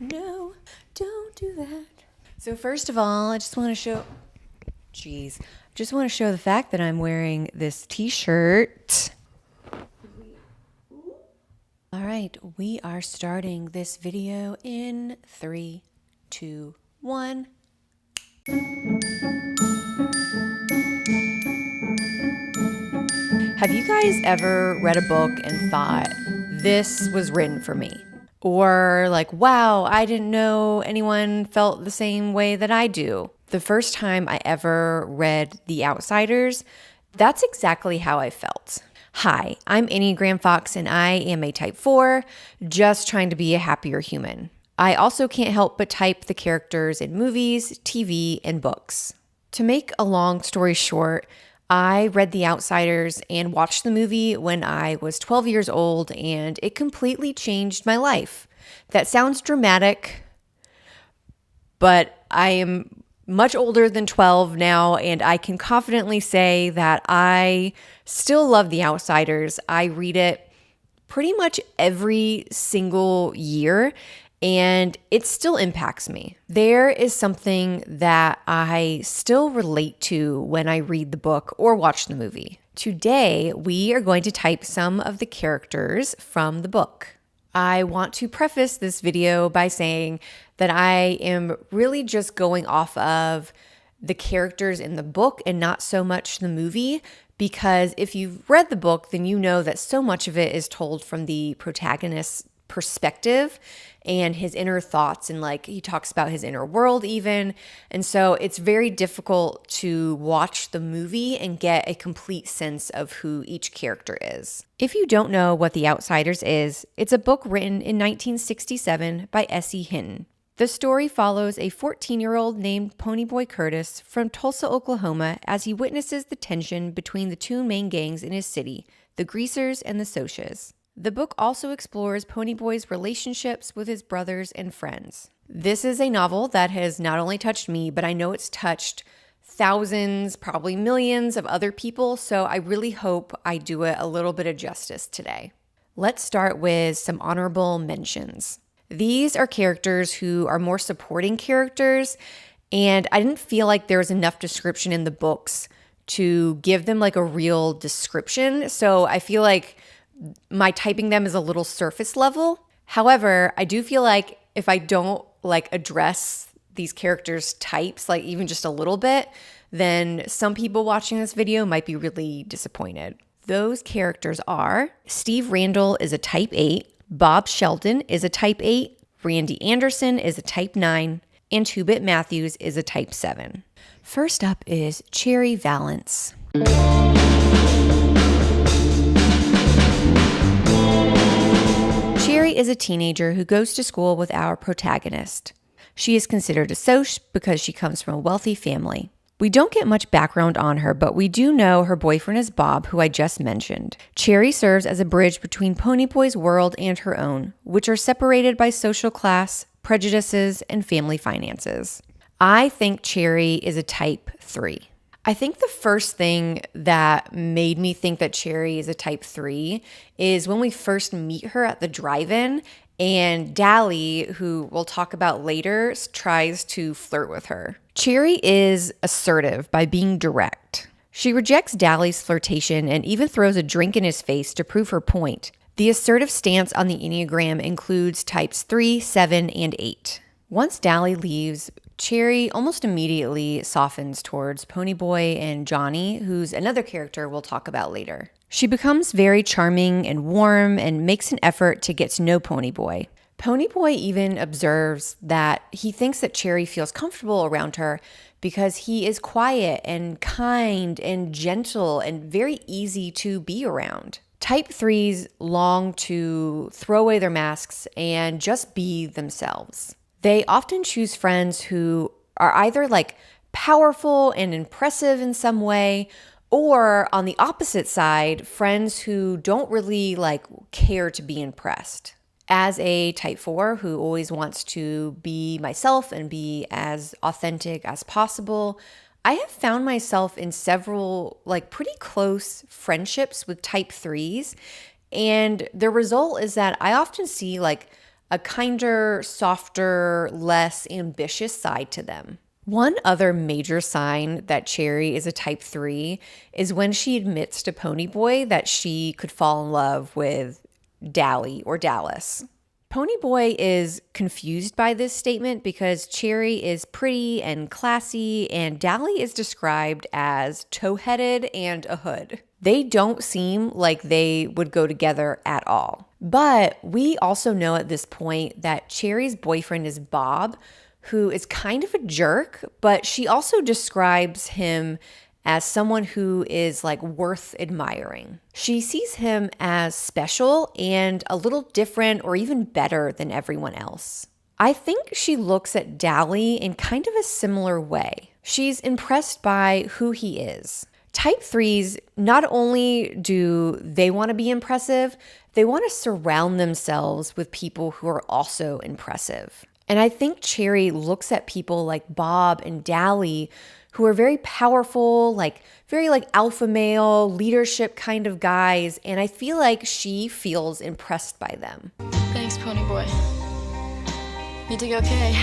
No, don't do that. So first of all, I just want to show the fact that I'm wearing this t-shirt. All right, we are starting this video in 3, 2, 1. Have you guys ever read a book and thought, this was written for me? Or like, wow, I didn't know anyone felt the same way that I do. The first time I ever read The Outsiders, that's exactly how I felt. Hi, I'm Enneagram Fox and I am a type 4, just trying to be a happier human. I also can't help but type the characters in movies, TV, and books. To make a long story short, I read The Outsiders and watched the movie when I was 12 years old, and it completely changed my life. That sounds dramatic, but I am much older than 12 now, and I can confidently say that I still love The Outsiders. I read it pretty much every single year, and it still impacts me. There is something that I still relate to when I read the book or watch the movie. Today, we are going to type some of the characters from the book. I want to preface this video by saying that I am really just going off of the characters in the book and not so much the movie, because if you've read the book, then you know that so much of it is told from the protagonist's perspective and his inner thoughts, and like he talks about his inner world even. And so it's very difficult to watch the movie and get a complete sense of who each character is. If you don't know what The Outsiders is, it's a book written in 1967 by S.E. Hinton. The story follows a 14-year-old named Ponyboy Curtis from Tulsa, Oklahoma, as he witnesses the tension between the two main gangs in his city, the Greasers and the Socias. The book also explores Ponyboy's relationships with his brothers and friends. This is a novel that has not only touched me, but I know it's touched thousands, probably millions of other people, so I really hope I do it a little bit of justice today. Let's start with some honorable mentions. These are characters who are more supporting characters, and I didn't feel like there was enough description in the books to give them like a real description, so I feel like my typing them is a little surface level. However, I do feel like if I don't like address these characters' types, like even just a little bit, then some people watching this video might be really disappointed. Those characters are: Steve Randall is a type 8, Bob Sheldon is a type 8, Randy Anderson is a type 9, and Two-Bit Matthews is a type 7. First up is Cherry Valance. Cherry is a teenager who goes to school with our protagonist. She is considered a soc because she comes from a wealthy family. We don't get much background on her, but we do know her boyfriend is Bob, who I just mentioned. Cherry serves as a bridge between Ponyboy's world and her own, which are separated by social class, prejudices, and family finances. I think Cherry is a type 3. I think the first thing that made me think that Cherry is a type 3 is when we first meet her at the drive-in and Darry, who we'll talk about later, tries to flirt with her. Cherry is assertive by being direct. She rejects Darry's flirtation and even throws a drink in his face to prove her point. The assertive stance on the Enneagram includes types 3, 7, and 8. Once Darry leaves, Cherry almost immediately softens towards Ponyboy and Johnny, who's another character we'll talk about later. She becomes very charming and warm and makes an effort to get to know Ponyboy. Ponyboy even observes that he thinks that Cherry feels comfortable around her because he is quiet and kind and gentle and very easy to be around. Type 3s long to throw away their masks and just be themselves. They often choose friends who are either like powerful and impressive in some way, or on the opposite side, friends who don't really like care to be impressed. As a type 4 who always wants to be myself and be as authentic as possible, I have found myself in several like pretty close friendships with type 3s. And the result is that I often see like a kinder, softer, less ambitious side to them. One other major sign that Cherry is a type 3 is when she admits to Ponyboy that she could fall in love with Dally or Dallas. Ponyboy is confused by this statement because Cherry is pretty and classy, and Dally is described as tow-headed and a hood. They don't seem like they would go together at all. But we also know at this point that Cherry's boyfriend is Bob, who is kind of a jerk, but she also describes him as someone who is like worth admiring. She sees him as special and a little different or even better than everyone else. I think she looks at Dally in kind of a similar way. She's impressed by who he is. Type 3s, not only do they want to be impressive, they want to surround themselves with people who are also impressive. And I think Cherry looks at people like Bob and Dally who are very powerful, very alpha male, leadership kind of guys, and I feel like she feels impressed by them. Thanks, Ponyboy. You did okay.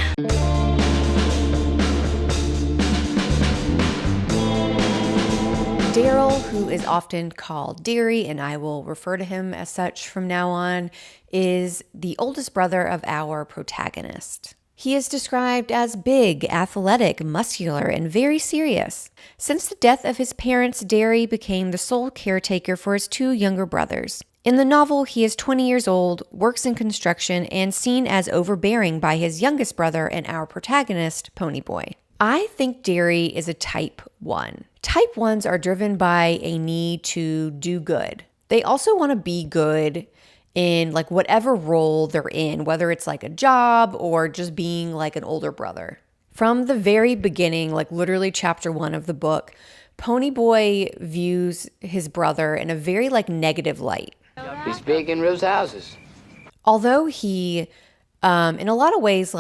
Daryl, who is often called Darry, and I will refer to him as such from now on, is the oldest brother of our protagonist. He is described as big, athletic, muscular, and very serious. Since the death of his parents, Darry became the sole caretaker for his two younger brothers. In the novel, he is 20 years old, works in construction, and seen as overbearing by his youngest brother and our protagonist, Ponyboy. I think Darry is a type 1. Type 1s are driven by a need to do good. They also want to be good in whatever role they're in, whether it's a job or just being an older brother. From the very beginning, literally chapter 1 of the book, Ponyboy views his brother in a very negative light. He's big and rows houses. Although he, in a lot of ways,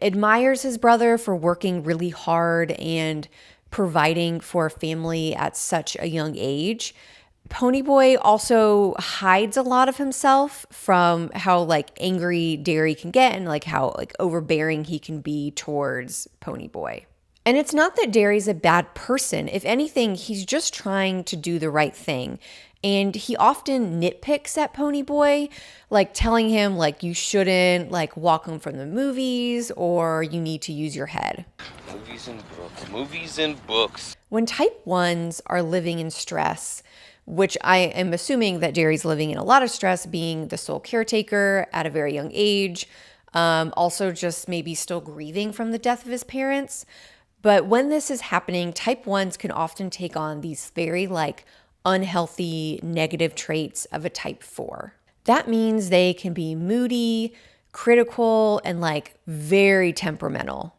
admires his brother for working really hard and providing for a family at such a young age, Ponyboy also hides a lot of himself from how angry Darry can get and how overbearing he can be towards Ponyboy. And it's not that Darry's a bad person. If anything, he's just trying to do the right thing. And he often nitpicks at Ponyboy, telling him you shouldn't walk home from the movies or you need to use your head. Movies and books. Movies and books. When type 1s are living in stress, which I am assuming that Darry's living in a lot of stress, being the sole caretaker at a very young age, also just maybe still grieving from the death of his parents. But when this is happening, type 1s can often take on these very unhealthy negative traits of a type 4. That means they can be moody, critical, and very temperamental.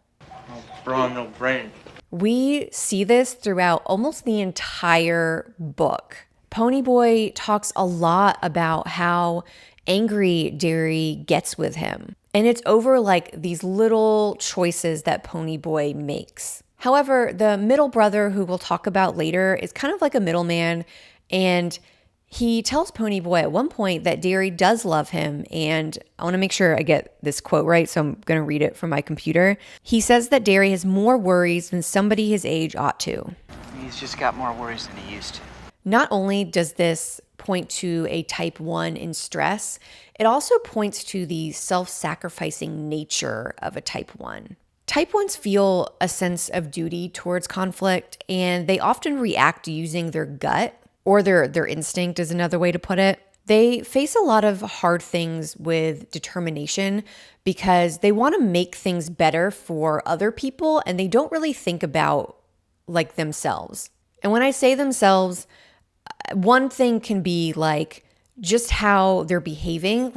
No brain. We see this throughout almost the entire book. Ponyboy talks a lot about how angry Darry gets with him. And it's over these little choices that Ponyboy makes. However, the middle brother, who we'll talk about later, is kind of like a middleman, and he tells Ponyboy at one point that Darry does love him, and I want to make sure I get this quote right, so I'm going to read it from my computer. He says that Darry has more worries than somebody his age ought to. He's just got more worries than he used to. Not only does this point to a type 1 in stress, it also points to the self-sacrificing nature of a type 1. Type 1s feel a sense of duty towards conflict, and they often react using their gut, or their instinct is another way to put it. They face a lot of hard things with determination because they want to make things better for other people, and they don't really think about themselves. And when I say themselves, one thing can be just how they're behaving.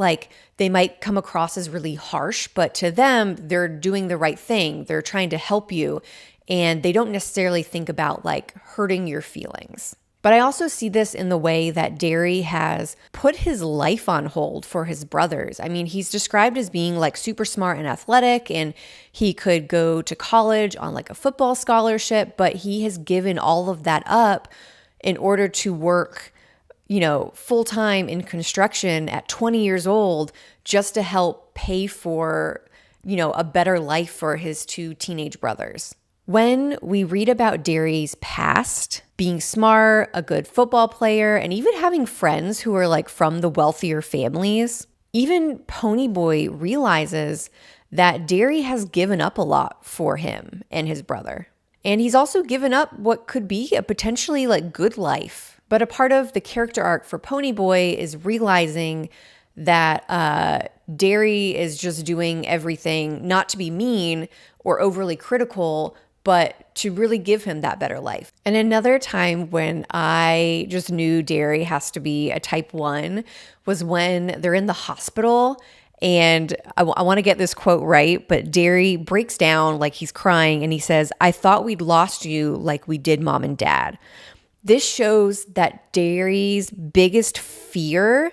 They might come across as really harsh, but to them, they're doing the right thing. They're trying to help you, and they don't necessarily think about hurting your feelings. But I also see this in the way that Darry has put his life on hold for his brothers. I mean, he's described as being super smart and athletic, and he could go to college on a football scholarship, but he has given all of that up in order to work full-time in construction at 20 years old just to help pay for, a better life for his two teenage brothers. When we read about Darry's past, being smart, a good football player, and even having friends who are like from the wealthier families, even Ponyboy realizes that Darry has given up a lot for him and his brother. And he's also given up what could be a potentially like good life. But a part of the character arc for Ponyboy is realizing that Darry is just doing everything not to be mean or overly critical, but to really give him that better life. And another time when I just knew Darry has to be a type 1 was when they're in the hospital. And I want to get this quote right, but Darry breaks down like he's crying and he says, "I thought we'd lost you like we did mom and dad." This shows that Darry's biggest fear,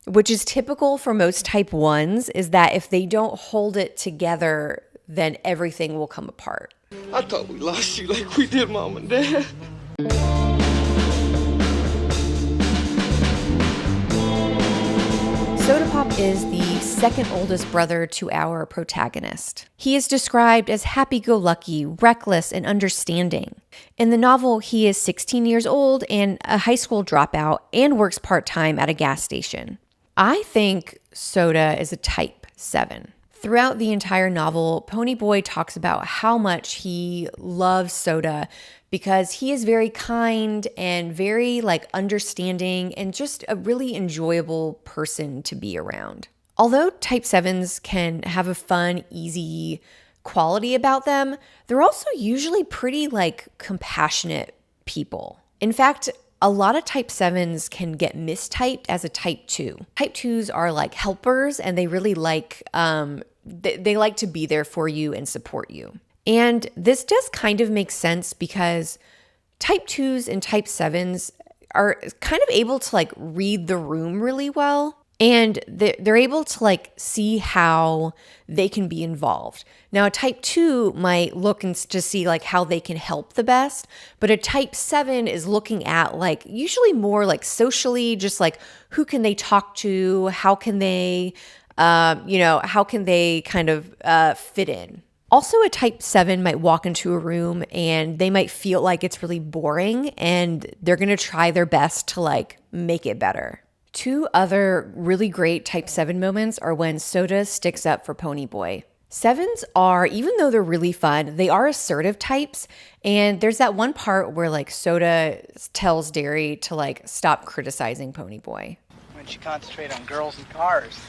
which is typical for most type 1s, is that if they don't hold it together, then everything will come apart. I thought we lost you like we did mom and dad. Soda Pop is the second oldest brother to our protagonist. He is described as happy-go-lucky, reckless, and understanding. In the novel, he is 16 years old and a high school dropout and works part-time at a gas station. I think Soda is a type 7. Throughout the entire novel, Ponyboy talks about how much he loves Soda because he is very kind and very like understanding and just a really enjoyable person to be around. Although type 7s can have a fun, easy quality about them, they're also usually pretty like compassionate people. In fact, a lot of type 7s can get mistyped as a type 2. Type 2s are like helpers and they really like, they like to be there for you and support you. And this does kind of make sense because type 2s and type 7s are kind of able to like read the room really well. And they're able to like see how they can be involved. Now, a type 2 might look and to see like how they can help the best, but a type 7 is looking at like usually more like socially, just like who can they talk to, how can they, how can they kind of fit in. Also, a type 7 might walk into a room and they might feel like it's really boring and they're going to try their best to like make it better. Two other really great type 7 moments are when Soda sticks up for Ponyboy. 7s are, even though they're really fun, they are assertive types. And there's that one part where like Soda tells Darry to like stop criticizing Ponyboy. When she concentrate on girls and cars,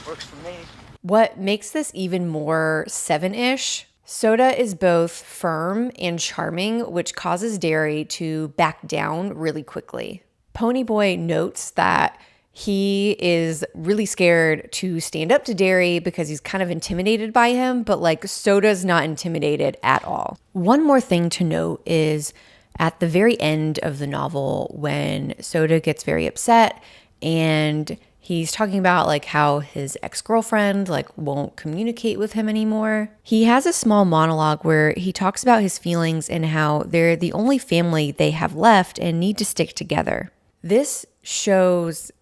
works for me. What makes this even more 7-ish, Soda is both firm and charming, which causes Darry to back down really quickly. Ponyboy notes that he is really scared to stand up to Darry because he's kind of intimidated by him, but like Soda's not intimidated at all. One more thing to note is at the very end of the novel when Soda gets very upset and he's talking about like how his ex-girlfriend like won't communicate with him anymore. He has a small monologue where he talks about his feelings and how they're the only family they have left and need to stick together. This shows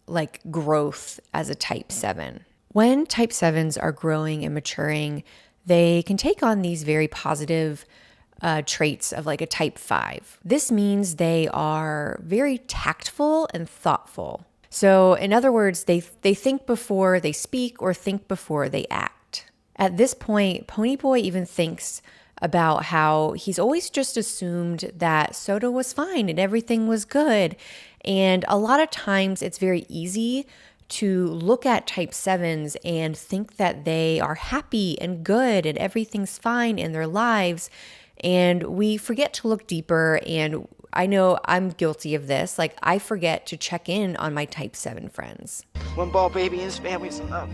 like growth as a type 7. When type 7s are growing and maturing, they can take on these very positive traits of like a type 5. This means they are very tactful and thoughtful. So in other words, they think before they speak or think before they act. At this point, Ponyboy even thinks about how he's always just assumed that Soda was fine and everything was good. And a lot of times it's very easy to look at type 7s and think that they are happy and good and everything's fine in their lives. And we forget to look deeper. And I know I'm guilty of this. Like I forget to check in on my type 7 friends. One ball baby and his family's enough.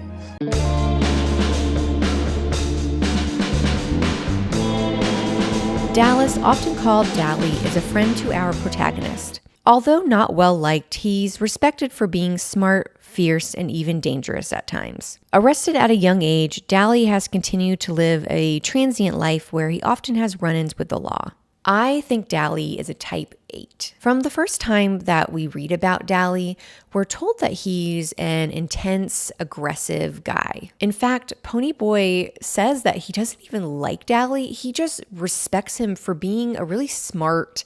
Dallas, often called Dally, is a friend to our protagonist. Although not well liked, he's respected for being smart, fierce, and even dangerous at times. Arrested at a young age, Dally has continued to live a transient life where he often has run-ins with the law. I think Darry is a type 8. From the first time that we read about Darry, we're told that he's an intense, aggressive guy. In fact, Ponyboy says that he doesn't even like Darry. He just respects him for being a really smart,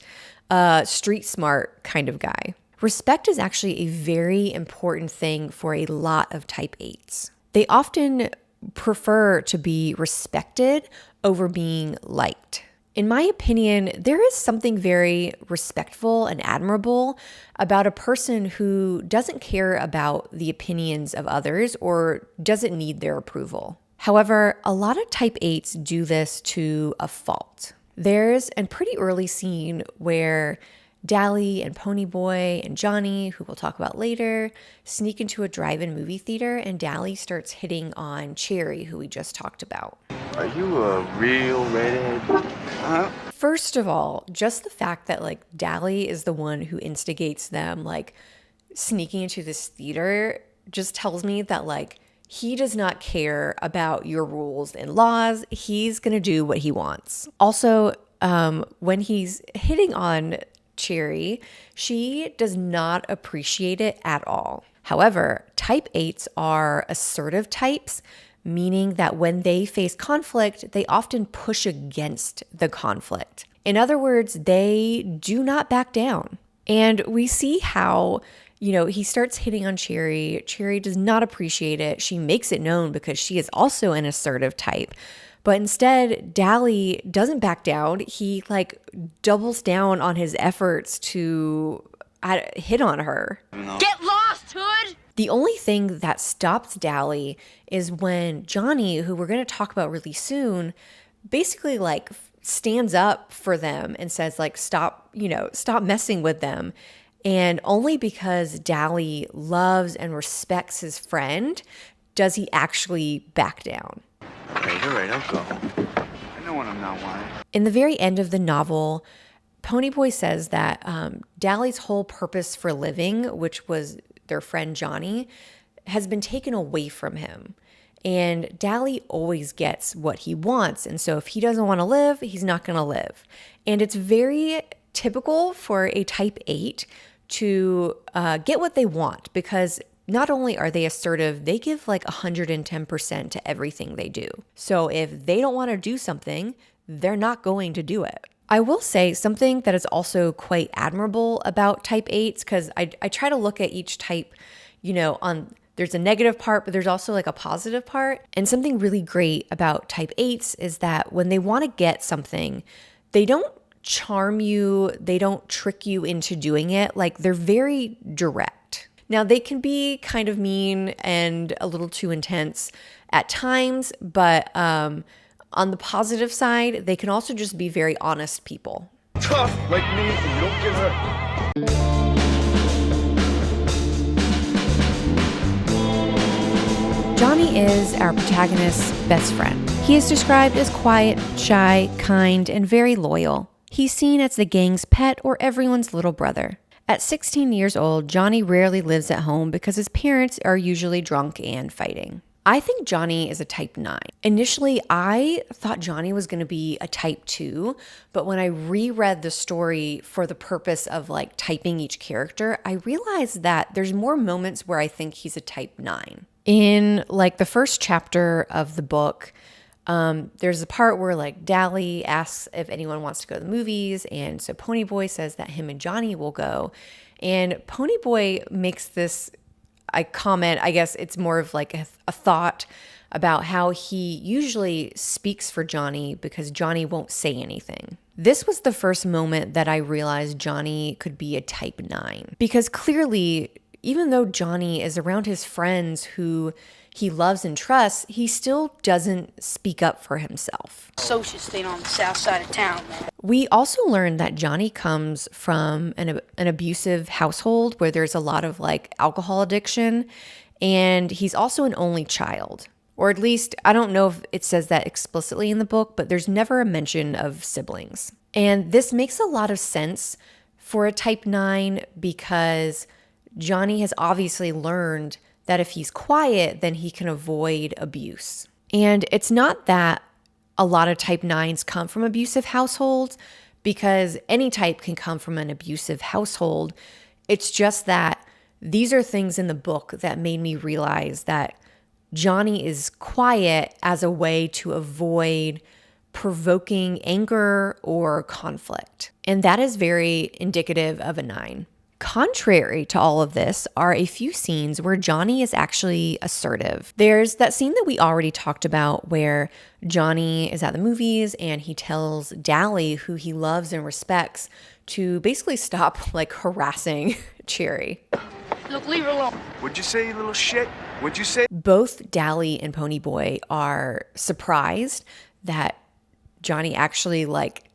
street smart kind of guy. Respect is actually a very important thing for a lot of type 8s. They often prefer to be respected over being liked. In my opinion, there is something very respectful and admirable about a person who doesn't care about the opinions of others or doesn't need their approval. However, a lot of type 8s do this to a fault. There's a pretty early scene where Darry and Ponyboy and Johnny, who we'll talk about later, sneak into a drive-in movie theater, and Darry starts hitting on Cherry, who we just talked about. Are you a real redhead? First of all, just the fact that like Darry is the one who instigates them like sneaking into this theater just tells me that like he does not care about your rules and laws. He's gonna do what he wants. Also, when he's hitting on Cherry, she does not appreciate it at all. However, type 8s are assertive types, meaning that when they face conflict, they often push against the conflict. In other words, they do not back down. And we see how, he starts hitting on Cherry. Cherry does not appreciate it. She makes it known because she is also an assertive type. But instead, Darry doesn't back down. He like doubles down on his efforts to hit on her. Get lost, Hood! The only thing that stops Darry is when Johnny, who we're going to talk about really soon, basically like stands up for them and says like, stop messing with them. And only because Darry loves and respects his friend does he actually back down. All right, I'll go. I know when I'm not wanted. In the very end of the novel, Ponyboy says that Darry's whole purpose for living, which was their friend Johnny, has been taken away from him. And Darry always gets what he wants. And so if he doesn't want to live, he's not going to live. And it's very typical for a type 8 to get what they want, because not only are they assertive, they give like 110% to everything they do. So if they don't want to do something, they're not going to do it. I will say something that is also quite admirable about type 8s, because I try to look at each type, there's a negative part, but there's also like a positive part. And something really great about type 8s is that when they want to get something, they don't charm you, they don't trick you into doing it. Like they're very direct. Now, they can be kind of mean and a little too intense at times, but on the positive side, they can also just be very honest people. Tough like me, and you don't get hurt. Johnny is our protagonist's best friend. He is described as quiet, shy, kind, and very loyal. He's seen as the gang's pet or everyone's little brother. At 16 years old, Johnny rarely lives at home because his parents are usually drunk and fighting. I think Johnny is a type 9. Initially, I thought Johnny was going to be a type 2, but when I reread the story for the purpose of like typing each character, I realized that there's more moments where I think he's a type 9. In like the first chapter of the book, there's a part where like Darry asks if anyone wants to go to the movies, and so Ponyboy says that him and Johnny will go, and Ponyboy makes this comment, I guess it's more of like a thought about how he usually speaks for Johnny because Johnny won't say anything. This was the first moment that I realized Johnny could be a type 9, because clearly, even though Johnny is around his friends who he loves and trusts, he still doesn't speak up for himself. Social staying on the south side of town, man. We also learned that Johnny comes from an abusive household where there's a lot of like alcohol addiction, and he's also an only child. Or at least, I don't know if it says that explicitly in the book, but there's never a mention of siblings. And this makes a lot of sense for a type 9 because Johnny has obviously learned that if he's quiet, then he can avoid abuse. And it's not that a lot of type 9s come from abusive households, because any type can come from an abusive household. It's just that these are things in the book that made me realize that Johnny is quiet as a way to avoid provoking anger or conflict. And that is very indicative of a 9. Contrary to all of this are a few scenes where Johnny is actually assertive. There's that scene that we already talked about where Johnny is at the movies and he tells Darry, who he loves and respects, to basically stop harassing Cherry. Look, leave her alone. What'd you say, you little shit? What'd you say? Both Darry and Ponyboy are surprised that Johnny actually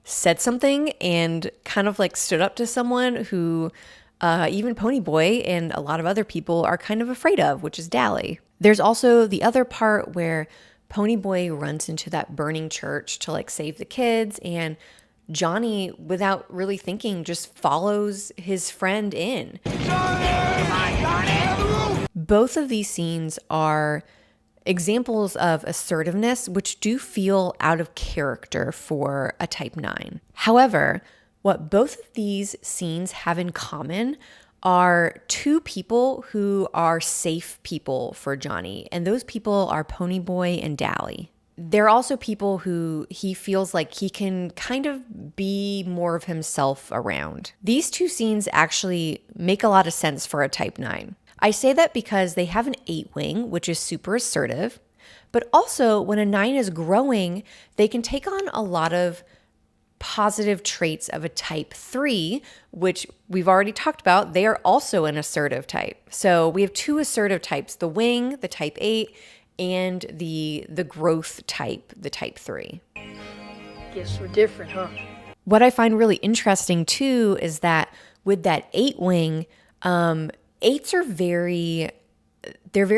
said something and kind of stood up to someone who even Ponyboy and a lot of other people are kind of afraid of, which is Darry. There's also the other part where Ponyboy runs into that burning church to save the kids, and Johnny, without really thinking, just follows his friend in. Both of these scenes are examples of assertiveness, which do feel out of character for a type 9. However, what both of these scenes have in common are two people who are safe people for Johnny, and those people are Ponyboy and Darry. They're also people who he feels like he can kind of be more of himself around. These two scenes actually make a lot of sense for a type 9. I say that because they have an 8 wing, which is super assertive, but also when a 9 is growing, they can take on a lot of positive traits of a type 3, which we've already talked about. They are also an assertive type. So we have 2 assertive types, the wing, the type 8, and the growth type, the type 3. Guess we're different, huh? What I find really interesting too is that with that 8 wing, 8s are very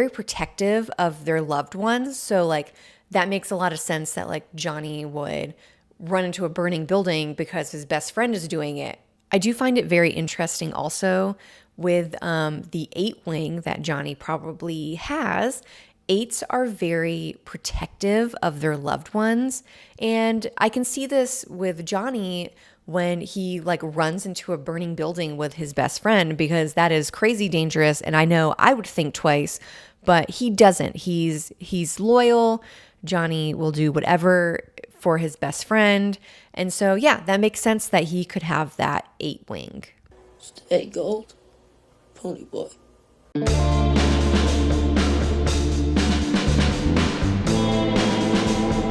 protective of their loved ones. So that makes a lot of sense that Johnny would run into a burning building because his best friend is doing it. I do find it very interesting also with the 8 wing that Johnny probably has. 8s are very protective of their loved ones. And I can see this with Johnny when he runs into a burning building with his best friend, because that is crazy dangerous. And I know I would think twice, but he doesn't. He's loyal. Johnny will do whatever for his best friend. And so, yeah, that makes sense that he could have that 8 wing. Stay gold, Ponyboy.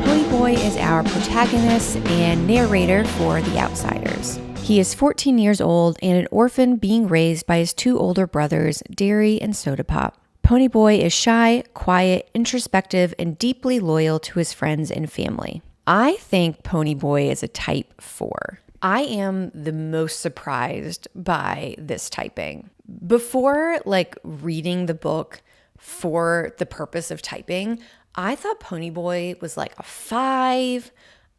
Ponyboy is our protagonist and narrator for The Outsiders. He is 14 years old and an orphan being raised by his 2 older brothers, Darry and Soda Pop. Ponyboy is shy, quiet, introspective, and deeply loyal to his friends and family. I think Ponyboy is a type 4. I am the most surprised by this typing. Before reading the book for the purpose of typing, I thought Ponyboy was a 5,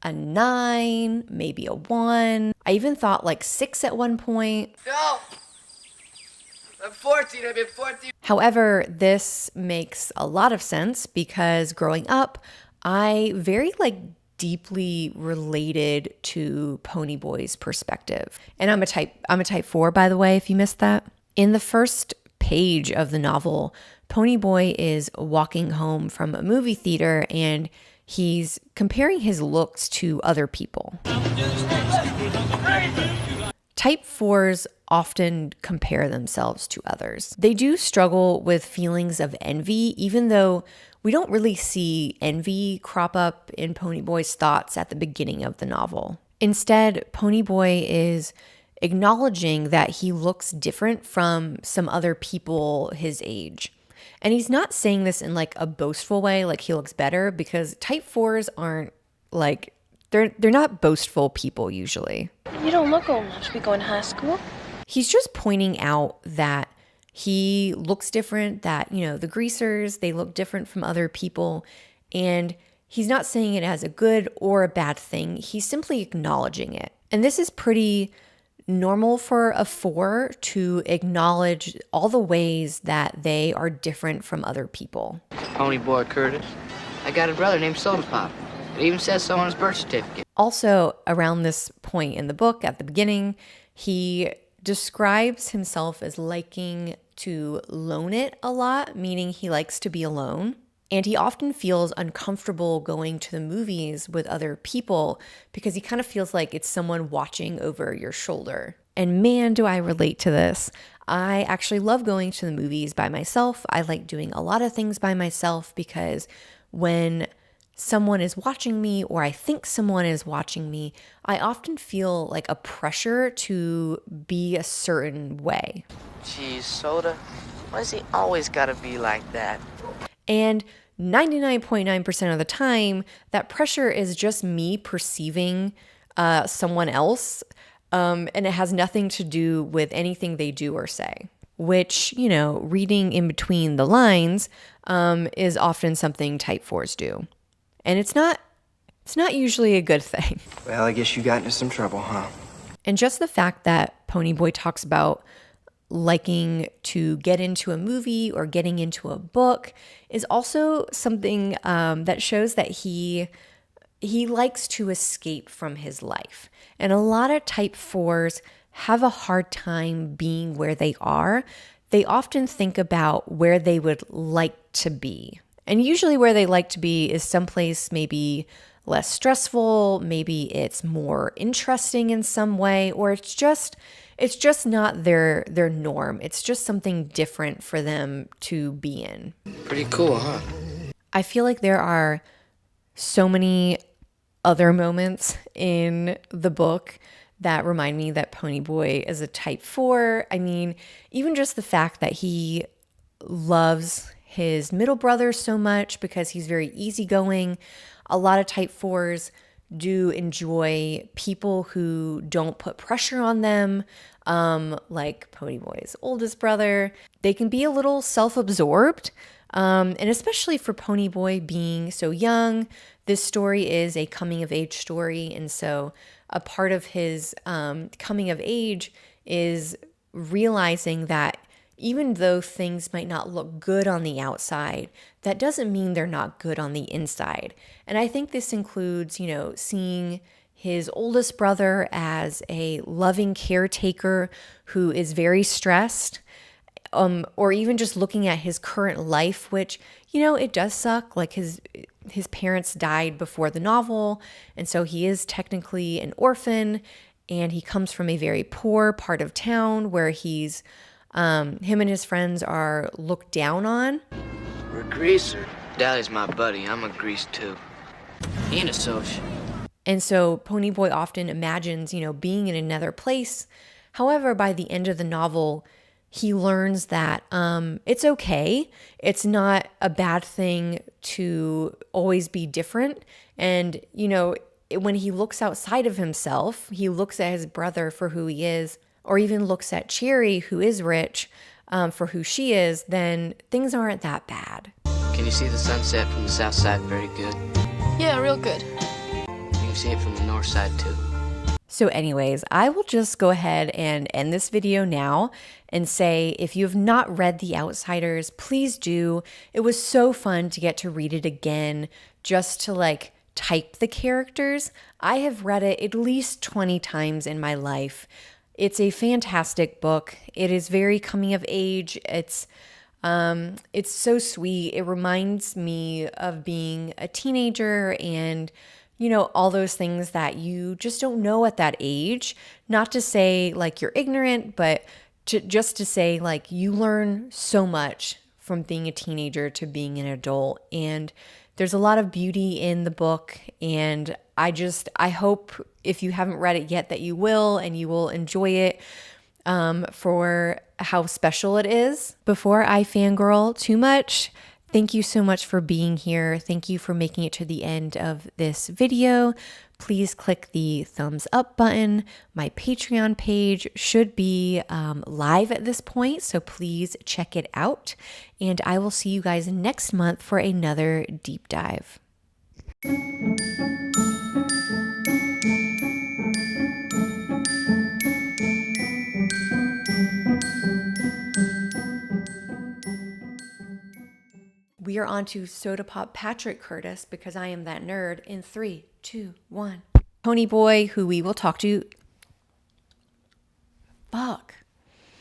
a 9, maybe a 1. I even thought 6 at one point. No! I'm 14, I've been 14. However, this makes a lot of sense because growing up, I very deeply related to Ponyboy's perspective. And I'm a type 4, by the way, if you missed that. In the first page of the novel, Ponyboy is walking home from a movie theater and he's comparing his looks to other people. Type 4s often compare themselves to others. They do struggle with feelings of envy, even though we don't really see envy crop up in Ponyboy's thoughts at the beginning of the novel. Instead, Ponyboy is acknowledging that he looks different from some other people his age. And he's not saying this in a boastful way, he looks better, because type 4s aren't they're not boastful people usually. You don't look old enough to be going to high school. He's just pointing out that he looks different, that, the greasers, they look different from other people. And he's not saying it as a good or a bad thing. He's simply acknowledging it. And this is pretty normal for a 4 to acknowledge all the ways that they are different from other people. Ponyboy Curtis. I got a brother named Soda Pop. It even says so on his birth certificate. Also, around this point in the book, at the beginning, he describes himself as liking to loan it a lot, meaning he likes to be alone. And he often feels uncomfortable going to the movies with other people because he kind of feels like it's someone watching over your shoulder. And man, do I relate to this. I actually love going to the movies by myself. I like doing a lot of things by myself because when someone is watching me or I think someone is watching me, I often feel like a pressure to be a certain way. Geez, Soda, why does he always gotta be like that? And 99.9% of the time, that pressure is just me perceiving someone else, and it has nothing to do with anything they do or say, which, you know, reading in between the lines is often something type 4s do. And it's not usually a good thing. Well, I guess you got into some trouble, huh? And just the fact that Ponyboy talks about liking to get into a movie or getting into a book is also something that shows that he likes to escape from his life. And a lot of type 4s have a hard time being where they are. They often think about where they would like to be. And usually where they like to be is someplace maybe less stressful, maybe it's more interesting in some way, or it's just not their norm. It's just something different for them to be in. Pretty cool, huh? I feel like there are so many other moments in the book that remind me that Ponyboy is a type 4. I mean, even just the fact that he loves his middle brother so much because he's very easygoing. A lot of type 4s do enjoy people who don't put pressure on them, like Ponyboy's oldest brother. They can be a little self-absorbed, and especially for Ponyboy being so young, this story is a coming-of-age story, and so a part of his coming of age is realizing that even though things might not look good on the outside, that doesn't mean they're not good on the inside. And I think this includes, you know, seeing his oldest brother as a loving caretaker who is very stressed, or even just looking at his current life, which, you know, it does suck. Like his parents died before the novel, and so he is technically an orphan, and he comes from a very poor part of town where him and his friends are looked down on. We're greaser. Dally's my buddy. I'm a grease too. He ain't a social. And so Ponyboy often imagines, you know, being in another place. However, by the end of the novel, he learns that it's okay. It's not a bad thing to always be different. And, you know, when he looks outside of himself, he looks at his brother for who he is, or even looks at Cherry, who is rich, for who she is, then things aren't that bad. Can you see the sunset from the south side very good? Yeah, real good. You can see it from the north side too. So anyways, I will just go ahead and end this video now and say, if you have not read The Outsiders, please do. It was so fun to get to read it again, just to like type the characters. I have read it at least 20 times in my life. It's a fantastic book. It is very coming of age. It's so sweet. It reminds me of being a teenager and, you know, all those things that you just don't know at that age. Not to say like you're ignorant, but just to say like you learn so much from being a teenager to being an adult. And there's a lot of beauty in the book, and I hope if you haven't read it yet that you will, and you will enjoy it for how special it is. Before I fangirl too much, thank you so much for being here. Thank you for making it to the end of this video. Please click the thumbs up button. My Patreon page should be live at this point, so please check it out. And I will see you guys next month for another deep dive. We are on to Soda Pop Patrick Curtis because I am that nerd in 3, 2, 1. Ponyboy, who we will talk to. Fuck.